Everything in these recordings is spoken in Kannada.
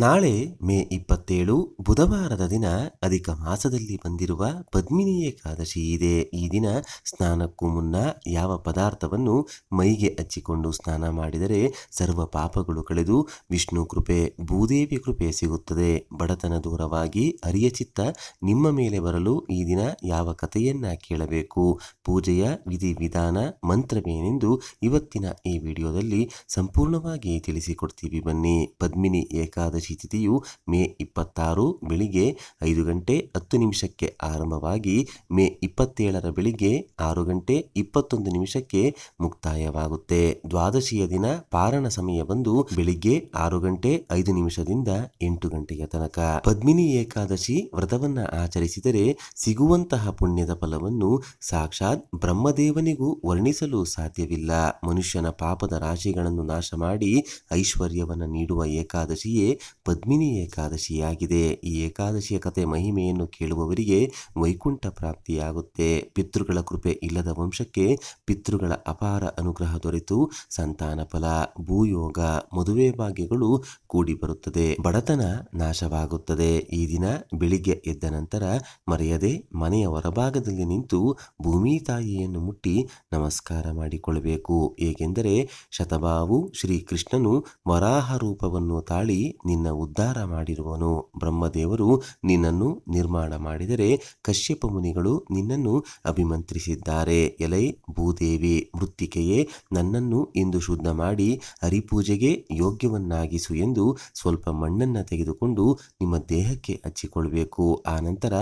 ನಾಳೆ ಮೇ 27 ಬುಧವಾರದ ದಿನ ಅಧಿಕ ಮಾಸದಲ್ಲಿ ಬಂದಿರುವ ಪದ್ಮಿನಿ ಏಕಾದಶಿ ಇದೆ. ಈ ದಿನ ಸ್ನಾನಕ್ಕೂ ಮುನ್ನ ಯಾವ ಪದಾರ್ಥವನ್ನು ಮೈಗೆ ಹಚ್ಚಿಕೊಂಡು ಸ್ನಾನ ಮಾಡಿದರೆ ಸರ್ವ ಪಾಪಗಳು ಕಳೆದು ವಿಷ್ಣು ಕೃಪೆ ಭೂದೇವಿ ಕೃಪೆ ಸಿಗುತ್ತದೆ. ಬಡತನ ದೂರವಾಗಿ ಅರಿಯ ಚಿತ್ತ ನಿಮ್ಮ ಮೇಲೆ ಬರಲು ಈ ದಿನ ಯಾವ ಕಥೆಯನ್ನ ಕೇಳಬೇಕು, ಪೂಜೆಯ ವಿಧಿವಿಧಾನ ಮಂತ್ರವೇನೆಂದು ಇವತ್ತಿನ ಈ ವಿಡಿಯೋದಲ್ಲಿ ಸಂಪೂರ್ಣವಾಗಿ ತಿಳಿಸಿಕೊಡ್ತೀವಿ. ಬನ್ನಿ. ಪದ್ಮಿನಿ ಏಕಾದಶಿ ತಿಥಿಯು ಮೇ 26 ಬೆಳಿಗ್ಗೆ 5 ಗಂಟೆ 10 ನಿಮಿಷಕ್ಕೆ ಆರಂಭವಾಗಿ ಮೇ 27 ಬೆಳಿಗ್ಗೆ 6 ಗಂಟೆ 21 ನಿಮಿಷಕ್ಕೆ ಮುಕ್ತಾಯವಾಗುತ್ತೆ. ದ್ವಾದಶಿಯ ದಿನ ಪಾರಣ ಸಮಯ ಬಂದು ಬೆಳಿಗ್ಗೆ 6 ಗಂಟೆ 5 ನಿಮಿಷದಿಂದ 8 ಗಂಟೆಯ ತನಕ. ಪದ್ಮಿನಿ ಏಕಾದಶಿ ವ್ರತವನ್ನ ಆಚರಿಸಿದರೆ ಸಿಗುವಂತಹ ಪುಣ್ಯದ ಫಲವನ್ನು ಸಾಕ್ಷಾತ್ ಬ್ರಹ್ಮದೇವನಿಗೂ ವರ್ಣಿಸಲು ಸಾಧ್ಯವಿಲ್ಲ. ಮನುಷ್ಯನ ಪಾಪದ ರಾಶಿಗಳನ್ನು ನಾಶ ಮಾಡಿ ಐಶ್ವರ್ಯವನ್ನು ನೀಡುವ ಏಕಾದಶಿಯೇ ಪದ್ಮಿನಿ ಏಕಾದಶಿಯಾಗಿದೆ. ಈ ಏಕಾದಶಿಯ ಕಥೆ ಮಹಿಮೆಯನ್ನು ಕೇಳುವವರಿಗೆ ವೈಕುಂಠ ಪ್ರಾಪ್ತಿಯಾಗುತ್ತೆ. ಪಿತೃಗಳ ಕೃಪೆ ಇಲ್ಲದ ವಂಶಕ್ಕೆ ಪಿತೃಗಳ ಅಪಾರ ಅನುಗ್ರಹ ದೊರೆತು ಸಂತಾನ ಫಲ, ಭೂಯೋಗ, ಮದುವೆ ಭಾಗ್ಯಗಳು ಕೂಡಿ ಬರುತ್ತದೆ. ಬಡತನ ನಾಶವಾಗುತ್ತದೆ. ಈ ದಿನ ಬೆಳಿಗ್ಗೆ ಎದ್ದ ನಂತರ ಮರೆಯದೆ ಮನೆಯ ಹೊರಭಾಗದಲ್ಲಿ ನಿಂತು ಭೂಮಿ ತಾಯಿಯನ್ನು ಮುಟ್ಟಿ ನಮಸ್ಕಾರ ಮಾಡಿಕೊಳ್ಳಬೇಕು. ಏಕೆಂದರೆ ಶತಭಾವು ಶ್ರೀಕೃಷ್ಣನು ವರಾಹ ರೂಪವನ್ನು ತಾಳಿ ನಿನ್ನ ಉದ್ಧಾರ ಮಾಡಿರುವನು. ಬ್ರಹ್ಮದೇವರು ನಿನ್ನನ್ನು ನಿರ್ಮಾಣ ಮಾಡಿದರೆ ಕಶ್ಯಪ ಮುನಿಗಳು ನಿನ್ನನ್ನು ಅಭಿಮಂತ್ರಿಸಿದ್ದಾರೆ. ಎಲೈ ಭೂದೇವಿ, ಮೃತ್ತಿಕೆಯೇ ನನ್ನನ್ನು ಇಂದು ಶುದ್ಧ ಮಾಡಿ ಹರಿಪೂಜೆಗೆ ಯೋಗ್ಯವನ್ನಾಗಿಸು ಎಂದು ಸ್ವಲ್ಪ ಮಣ್ಣನ್ನು ತೆಗೆದುಕೊಂಡು ನಿಮ್ಮ ದೇಹಕ್ಕೆ ಹಚ್ಚಿಕೊಳ್ಳಬೇಕು. ಆ ನಂತರ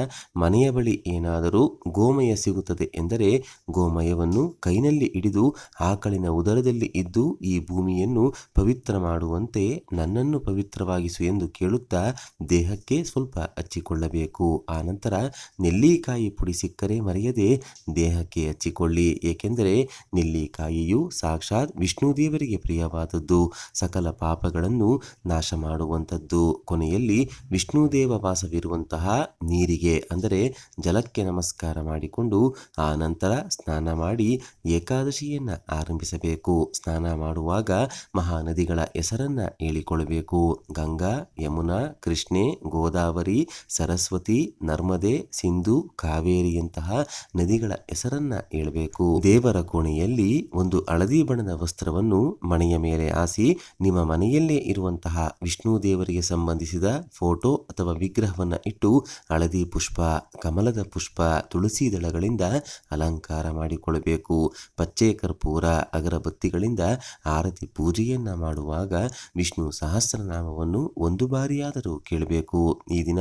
ಮನೆಯ ಬಳಿ ಏನಾದರೂ ಗೋಮಯ ಸಿಗುತ್ತದೆ ಎಂದರೆ ಗೋಮಯವನ್ನು ಕೈನಲ್ಲಿ ಹಿಡಿದು ಆಕಳಿನ ಉದರದಲ್ಲಿ ಇದ್ದು ಈ ಭೂಮಿಯನ್ನು ಪವಿತ್ರ ಮಾಡುವಂತೆ ನನ್ನನ್ನು ಪವಿತ್ರವಾಗಿಸು ಎಂದು ಕೇಳುತ್ತಾ ದೇಹಕ್ಕೆ ಸ್ವಲ್ಪ ಹಚ್ಚಿಕೊಳ್ಳಬೇಕು. ಆ ನಂತರ ನೆಲ್ಲಿಕಾಯಿ ಪುಡಿ ಸಿಕ್ಕರೆ ಮರೆಯದೆ ದೇಹಕ್ಕೆ ಹಚ್ಚಿಕೊಳ್ಳಿ. ಏಕೆಂದರೆ ನೆಲ್ಲಿಕಾಯಿಯು ಸಾಕ್ಷಾತ್ ವಿಷ್ಣು ದೇವರಿಗೆ ಪ್ರಿಯವಾದದ್ದು, ಸಕಲ ಪಾಪಗಳನ್ನು ನಾಶ ಮಾಡುವಂಥದ್ದು. ಕೊನೆಯಲ್ಲಿ ವಿಷ್ಣು ದೇವ ವಾಸವಿರುವಂತಹ ನೀರಿಗೆ ಅಂದರೆ ಜಲಕ್ಕೆ ನಮಸ್ಕಾರ ಮಾಡಿಕೊಂಡು ಆ ನಂತರ ಸ್ನಾನ ಮಾಡಿ ಏಕಾದಶಿಯನ್ನ ಆರಂಭಿಸಬೇಕು. ಸ್ನಾನ ಮಾಡುವಾಗ ಮಹಾನದಿಗಳ ಹೆಸರನ್ನ ಹೇಳಿಕೊಳ್ಳಬೇಕು. ಗಂಗಾ, ಯಮುನಾ, ಕೃಷ್ಣೆ, ಗೋದಾವರಿ, ಸರಸ್ವತಿ, ನರ್ಮದೆ, ಸಿಂಧು, ಕಾವೇರಿಯಂತಹ ನದಿಗಳ ಹೆಸರನ್ನ ಹೇಳಬೇಕು. ದೇವರ ಕೋಣೆಯಲ್ಲಿ ಒಂದು ಹಳದಿ ಬಣ್ಣದ ವಸ್ತ್ರವನ್ನು ಮನೆಯ ಮೇಲೆ ಹಾಸಿ ನಿಮ್ಮ ಮನೆಯಲ್ಲೇ ಇರುವಂತಹ ವಿಷ್ಣು ದೇವರಿಗೆ ಸಂಬಂಧಿಸಿದ ಫೋಟೋ ಅಥವಾ ವಿಗ್ರಹವನ್ನ ಇಟ್ಟು ಹಳದಿ ಪುಷ್ಪ, ಕಮಲದ ಪುಷ್ಪ, ತುಳಸಿ ದಳಗಳಿಂದ ಅಲಂಕಾರ ಮಾಡಿಕೊಳ್ಳಬೇಕು. ಪಚ್ಚೆ ಕರ್ಪೂರ, ಅಗರಬತ್ತಿಗಳಿಂದ ಆರತಿ ಪೂಜೆಯನ್ನ ಮಾಡುವಾಗ ವಿಷ್ಣು ಸಹಸ್ರನಾಮವನ್ನು ಒಂದು ಬಾರಿಯಾದರೂ ಕೇಳಬೇಕು. ಈ ದಿನ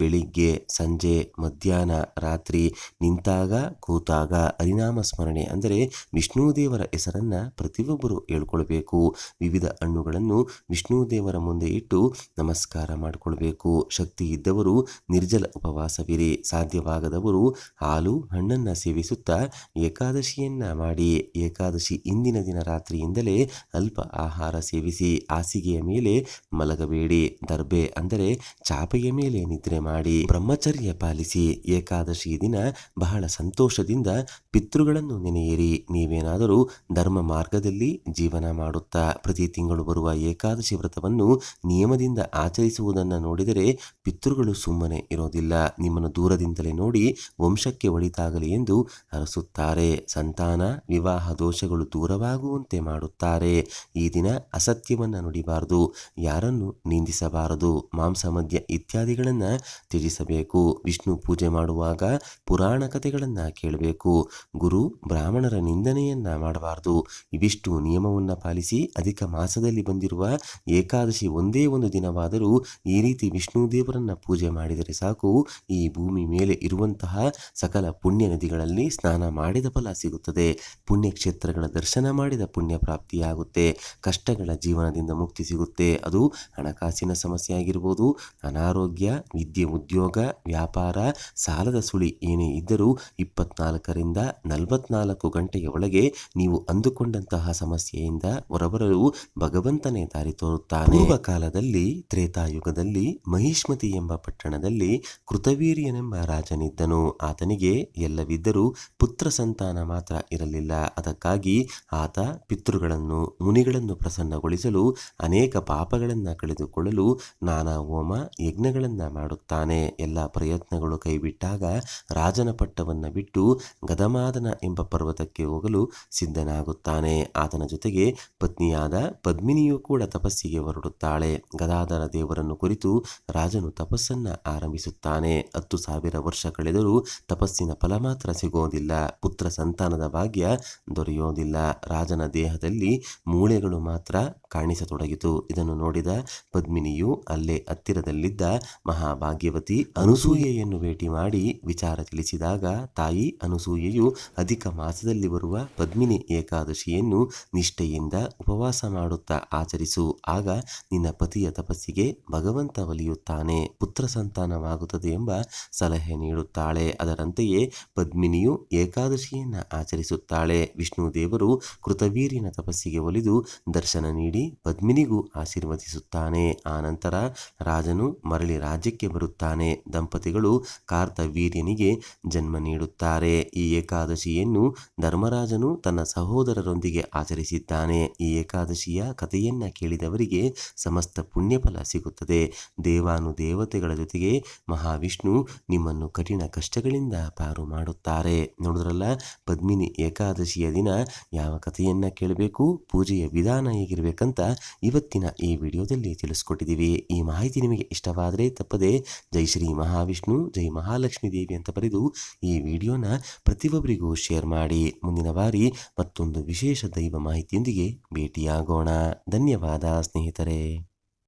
ಬೆಳಿಗ್ಗೆ, ಸಂಜೆ, ಮಧ್ಯಾಹ್ನ, ರಾತ್ರಿ ನಿಂತಾಗ ಕೂತಾಗ ಹರಿನಾಮ ಸ್ಮರಣೆ ಅಂದರೆ ವಿಷ್ಣು ದೇವರ ಹೆಸರನ್ನ ಪ್ರತಿಯೊಬ್ಬರು ಹೇಳ್ಕೊಳ್ಬೇಕು. ವಿವಿಧ ಹಣ್ಣುಗಳನ್ನು ವಿಷ್ಣು ದೇವರ ಮುಂದೆ ಇಟ್ಟು ನಮಸ್ಕಾರ ಮಾಡಿಕೊಳ್ಬೇಕು. ಶಕ್ತಿ ಇದ್ದವರು ನಿರ್ಜಲ ಉಪವಾಸವಿರಿ. ಸಾಧ್ಯವಾಗದವರು ಹಾಲು ಹಣ್ಣನ್ನ ಸೇವಿಸುತ್ತಾ ಏಕಾದಶಿಯನ್ನ ಮಾಡಿ. ಏಕಾದಶಿ ಇಂದಿನ ದಿನ ರಾತ್ರಿಯಿಂದಲೇ ಅಲ್ಪ ಆಹಾರ ಸೇವಿಸಿ. ಹಾಸಿಗೆಯ ಮೇಲೆ ಮಲಗಬೇಡಿ. ದರ್ಬೆ ಅಂದರೆ ಚಾಪೆಯ ಮೇಲೆ ನಿದ್ರೆ ಮಾಡಿ. ಬ್ರಹ್ಮಚರ್ಯ ಪಾಲಿಸಿ. ಏಕಾದಶಿ ದಿನ ಬಹಳ ಸಂತೋಷದಿಂದ ಪಿತೃಗಳನ್ನು ನೆನೆಯಿರಿ. ನೀವೇನಾದರೂ ಧರ್ಮ ಮಾರ್ಗದಲ್ಲಿ ಜೀವನ ಮಾಡುತ್ತಾ ಪ್ರತಿ ತಿಂಗಳು ಬರುವ ಏಕಾದಶಿ ವ್ರತವನ್ನು ನಿಯಮದಿಂದ ಆಚರಿಸುವುದನ್ನು ನೋಡಿದರೆ ಪಿತೃಗಳು ಸುಮ್ಮನೆ ಇರೋದಿಲ್ಲ. ನಿಮ್ಮನ್ನು ದೂರದಿಂದಲೇ ನೋಡಿ ವಂಶಕ್ಕೆ ಒಳಿತಾಗಲಿ ಎಂದು ಹರಸುತ್ತಾರೆ. ಸಂತಾನ ವಿವಾಹ ದೋಷಗಳು ದೂರವಾಗುವಂತೆ ಮಾಡುತ್ತಾರೆ. ಈ ದಿನ ಅಸತ್ಯವನ್ನು ನುಡಿಬಾರದು, ಯಾರನ್ನು ನಿಂದಿಸಬಾರದು, ಮಾಂಸ ಮದ್ಯ ಇತ್ಯಾದಿಗಳನ್ನು ತ್ಯಜಿಸಬೇಕು. ವಿಷ್ಣು ಪೂಜೆ ಮಾಡುವಾಗ ಪುರಾಣ ಕಥೆಗಳನ್ನು ಕೇಳಬೇಕು. ಗುರು ಬ್ರಾಹ್ಮಣರ ನಿಂದನೆಯನ್ನ ಮಾಡಬಾರದು. ಇವಿಷ್ಟು ನಿಯಮವನ್ನು ಪಾಲಿಸಿ ಅಧಿಕ ಮಾಸದಲ್ಲಿ ಬಂದಿರುವ ಏಕಾದಶಿ ಒಂದೇ ಒಂದು ದಿನವಾದರೂ ಈ ರೀತಿ ವಿಷ್ಣು ದೇವರನ್ನ ಪೂಜೆ ಮಾಡಿದರೆ ಸಾಕು. ಈ ಭೂಮಿ ಮೇಲೆ ಇರುವಂತಹ ಸಕಲ ಪುಣ್ಯ ನದಿಗಳಲ್ಲಿ ಸ್ನಾನ ಮಾಡಿದ ಫಲ ಸಿಗುತ್ತದೆ. ಪುಣ್ಯಕ್ಷೇತ್ರಗಳ ದರ್ಶನ ಮಾಡಿದ ಪುಣ್ಯ ಪ್ರಾಪ್ತಿಯಾಗುತ್ತೆ. ಕಷ್ಟಗಳ ಜೀವನದಿಂದ ಮುಕ್ತಿ ಸಿಗುತ್ತೆ. ಅದು ಹಣಕಾಸಿನ ಸಮಸ್ಯೆ ಆಗಿರ್ಬೋದು, ಅನಾರೋಗ್ಯ, ವಿದ್ಯೆ, ಉದ್ಯೋಗ, ವ್ಯಾಪಾರ, ಸಾಲದ ಸುಳಿ ಏನೇ ಇದ್ದರೂ 24ರಿಂದ 44 ಗಂಟೆಯ ಒಳಗೆ ನೀವು ಅಂದುಕೊಂಡಂತಹ ಸಮಸ್ಯೆಯಿಂದ ಹೊರಬರಲು ಭಗವಂತನೇ ದಾರಿ ತೋರುತ್ತಾನೆ. ಪೂರ್ವ ಕಾಲದಲ್ಲಿ ತ್ರೇತಾಯುಗದಲ್ಲಿ ಮಹಿಷ್ಮತಿ ಎಂಬ ಪಟ್ಟಣದಲ್ಲಿ ಕೃತವೀರ್ಯನೆಂಬ ರಾಜನಿದ್ದನು. ಆತನಿಗೆ ಎಲ್ಲವಿದ್ದರೂ ಪುತ್ರ ಸಂತಾನ ಮಾತ್ರ ಇರಲಿಲ್ಲ. ಅದಕ್ಕಾಗಿ ಆತ ಪಿತೃಗಳನ್ನು ಮುನಿಗಳನ್ನು ಪ್ರಸನ್ನಗೊಳಿಸಲು ಅನೇಕ ಪಾಪಗಳನ್ನು ಕಳೆದುಕೊಂಡು ಪಡೆದುಕೊಳ್ಳಲು ನಾನಾ ಹೋಮ ಯಜ್ಞಗಳನ್ನು ಮಾಡುತ್ತಾನೆ. ಎಲ್ಲ ಪ್ರಯತ್ನಗಳು ಕೈಬಿಟ್ಟಾಗ ರಾಜನ ಪಟ್ಟವನ್ನು ಬಿಟ್ಟು ಗದಮಾದನ ಎಂಬ ಪರ್ವತಕ್ಕೆ ಹೋಗಲು ಸಿದ್ಧನಾಗುತ್ತಾನೆ. ಆತನ ಜೊತೆಗೆ ಪತ್ನಿಯಾದ ಪದ್ಮಿನಿಯೂ ಕೂಡ ತಪಸ್ಸಿಗೆ ಹೊರಡುತ್ತಾಳೆ. ಗದಾಧರ ದೇವರನ್ನು ಕುರಿತು ರಾಜನು ತಪಸ್ಸನ್ನ ಆರಂಭಿಸುತ್ತಾನೆ. 10,000 ವರ್ಷ ಕಳೆದರೂ ತಪಸ್ಸಿನ ಫಲ ಮಾತ್ರ ಸಿಗೋದಿಲ್ಲ. ಪುತ್ರ ಸಂತಾನದ ಭಾಗ್ಯ ದೊರೆಯೋದಿಲ್ಲ. ರಾಜನ ದೇಹದಲ್ಲಿ ಮೂಳೆಗಳು ಮಾತ್ರ ಕಾಣಿಸತೊಡಗಿತು. ಇದನ್ನು ನೋಡಿದ ಪದ್ಮಿನಿಯು ಅಲ್ಲೇ ಹತ್ತಿರದಲ್ಲಿದ್ದ ಮಹಾಭಾಗ್ಯವತಿ ಅನುಸೂಯೆಯನ್ನು ಭೇಟಿ ಮಾಡಿ ವಿಚಾರ ತಿಳಿಸಿದಾಗ ತಾಯಿ ಅನುಸೂಯೆಯು ಅಧಿಕ ಮಾಸದಲ್ಲಿ ಬರುವ ಪದ್ಮಿನಿ ಏಕಾದಶಿಯನ್ನು ನಿಷ್ಠೆಯಿಂದ ಉಪವಾಸ ಮಾಡುತ್ತಾ ಆಚರಿಸು. ಆಗ ನಿನ್ನ ಪತಿಯ ತಪಸ್ಸಿಗೆ ಭಗವಂತ ಒಲಿಯುತ್ತಾನೆ, ಪುತ್ರ ಸಂತಾನವಾಗುತ್ತದೆ ಎಂಬ ಸಲಹೆ ನೀಡುತ್ತಾಳೆ. ಅದರಂತೆಯೇ ಪದ್ಮಿನಿಯು ಏಕಾದಶಿಯನ್ನ ಆಚರಿಸುತ್ತಾಳೆ. ವಿಷ್ಣು ದೇವರು ಕೃತವೀರ್ಯನ ತಪಸ್ಸಿಗೆ ಒಲಿದು ದರ್ಶನ ನೀಡಿ ಪದ್ಮಿನಿಗೂ ಆಶೀರ್ವದಿಸುತ್ತಾನೆ. ಆನಂತರ ರಾಜನು ಮರಳಿ ರಾಜ್ಯಕ್ಕೆ ಬರುತ್ತಾನೆ. ದಂಪತಿಗಳು ಕಾರ್ತವೀರ್ಯನಿಗೆ ಜನ್ಮ ನೀಡುತ್ತಾರೆ. ಈ ಏಕಾದಶಿಯನ್ನು ಧರ್ಮರಾಜನು ತನ್ನ ಸಹೋದರರೊಂದಿಗೆ ಆಚರಿಸಿದ್ದಾನೆ. ಈ ಏಕಾದಶಿಯ ಕಥೆಯನ್ನ ಕೇಳಿದವರಿಗೆ ಸಮಸ್ತ ಪುಣ್ಯಫಲ ಸಿಗುತ್ತದೆ. ದೇವಾನುದೇವತೆಗಳ ಜೊತೆಗೆ ಮಹಾವಿಷ್ಣು ನಿಮ್ಮನ್ನು ಕಠಿಣ ಕಷ್ಟಗಳಿಂದ ಪಾರು ಮಾಡುತ್ತಾರೆ. ನೋಡಿದ್ರಲ್ಲ, ಪದ್ಮಿನಿ ಏಕಾದಶಿಯ ದಿನ ಯಾವ ಕಥೆಯನ್ನ ಕೇಳಬೇಕು, ಪೂಜೆಯ ವಿಧಾನ ಹೇಗಿರಬೇಕಂತ ಇವತ್ತಿನ ಈ ವಿಡಿಯೋದಲ್ಲಿ ತಿಳಿಸ್ಕೊಟ್ಟಿದ್ದೀವಿ. ಈ ಮಾಹಿತಿ ನಿಮಗೆ ಇಷ್ಟವಾದರೆ ತಪ್ಪದೆ ಜೈ ಶ್ರೀ ಮಹಾವಿಷ್ಣು, ಜೈ ಮಹಾಲಕ್ಷ್ಮೀ ದೇವಿ ಅಂತ ಬರೆದು ಈ ವಿಡಿಯೋನ ಪ್ರತಿಯೊಬ್ಬರಿಗೂ ಶೇರ್ ಮಾಡಿ. ಮುಂದಿನ ಬಾರಿ ಮತ್ತೊಂದು ವಿಶೇಷ ದೈವ ಮಾಹಿತಿಯೊಂದಿಗೆ ಭೇಟಿಯಾಗೋಣ. ಧನ್ಯವಾದ ಸ್ನೇಹಿತರೆ.